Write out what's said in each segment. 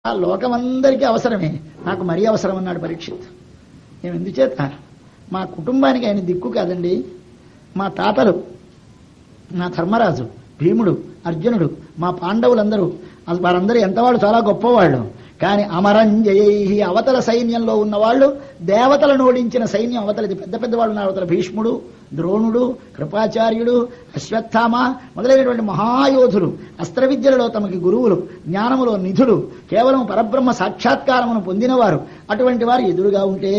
ఆ లోకమందరికీ అవసరమే, నాకు మరీ అవసరం అన్నాడు పరీక్షిత్. నేను ఎందుచేత మా కుటుంబానికి ఆయన దిక్కు కాదండి. మా తాతలు, మా ధర్మరాజు, భీముడు, అర్జునుడు, మా పాండవులందరూ వారందరూ ఎంతవాళ్ళు చాలా గొప్పవాళ్ళు. కానీ అమరంజయై అవతల సైన్యంలో ఉన్నవాళ్ళు దేవతలను ఓడించిన సైన్యం అవతలది. పెద్ద పెద్దవాళ్ళు ఉన్నారు అవతల. భీష్ముడు, ద్రోణుడు, కృపాచార్యుడు, అశ్వత్థామ మొదలైనటువంటి మహాయోధులు, అస్త్ర విద్యలలో తమకి గురువులు, జ్ఞానములో నిధులు, కేవలం పరబ్రహ్మ సాక్షాత్కారమును పొందినవారు. అటువంటి వారు ఎదురుగా ఉంటే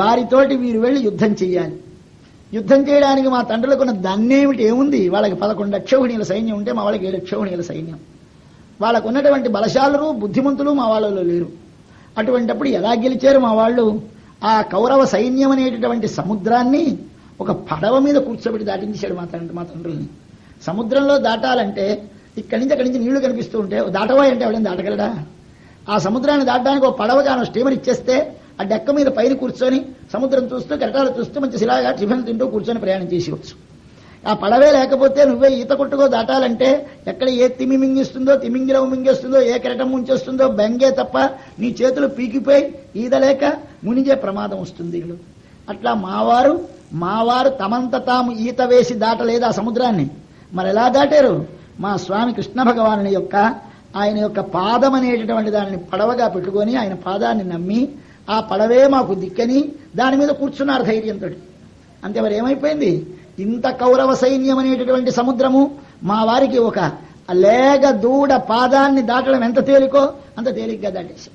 వారితోటి వీరు వెళ్లి యుద్ధం చెయ్యాలి. యుద్ధం చేయడానికి మా తండ్రులకున్న దాన్నేమిటి ఏముంది? వాళ్ళకి 11 అక్షౌహిణీల సైన్యం ఉంటే మా వాళ్ళకి 7 అక్షౌహిణీల సైన్యం. వాళ్ళకు ఉన్నటువంటి బలశాలురు, బుద్ధిమంతులు మా వాళ్ళలో లేరు. అటువంటిప్పుడు ఎలా గెలిచారు మా వాళ్ళు? ఆ కౌరవ సైన్యం అనేటటువంటి సముద్రాన్ని ఒక పడవ మీద కూర్చోబెట్టి దాటించాడు మా తండ్రుల్ని. సముద్రంలో దాటాలంటే ఇక్కడి నుంచి అక్కడి నుంచి నీళ్లు కనిపిస్తూ ఉంటే దాటవా అంటే ఎవరైనా దాటగలడా? ఆ సముద్రాన్ని దాటడానికి ఒక పడవ గాను స్టీమర్ ఇచ్చేస్తే ఆ డెక్క మీద పైన కూర్చొని సముద్రం చూస్తూ కెరటాలు చూస్తూ మంచి శిలాగా టిఫిన్ తింటూ కూర్చొని ప్రయాణం చేసేవచ్చు. ఆ పడవే లేకపోతే నువ్వే ఈత కొట్టుకో దాటాలంటే ఎక్కడ ఏ తిమి మింగిస్తుందో, తిమింగిరం మింగేస్తుందో, ఏ కెరటం ముంచేస్తుందో బెంగే తప్ప నీ చేతులు పీకిపోయి ఈదలేక మునిగే ప్రమాదం వస్తుంది. అట్లా మావారు తమంత తాము ఈత వేసి దాటలేదు ఆ సముద్రాన్ని. మరి ఎలా దాటారు? మా స్వామి కృష్ణ భగవానుని యొక్క ఆయన యొక్క పాదం అనేటటువంటి దానిని పడవగా పెట్టుకొని ఆయన పాదాన్ని నమ్మి ఆ పడవే మాకు దిక్కని దాని మీద కూర్చున్నారు ధైర్యంతో. అంతే. మరి ఏమైపోయింది? ఇంత కౌరవ సైన్యం అనేటటువంటి సముద్రము మా వారికి ఒక లేగ దూడ పాదాన్ని దాటడం ఎంత తేలికో అంత తేలిగ్గా దాటేశాం.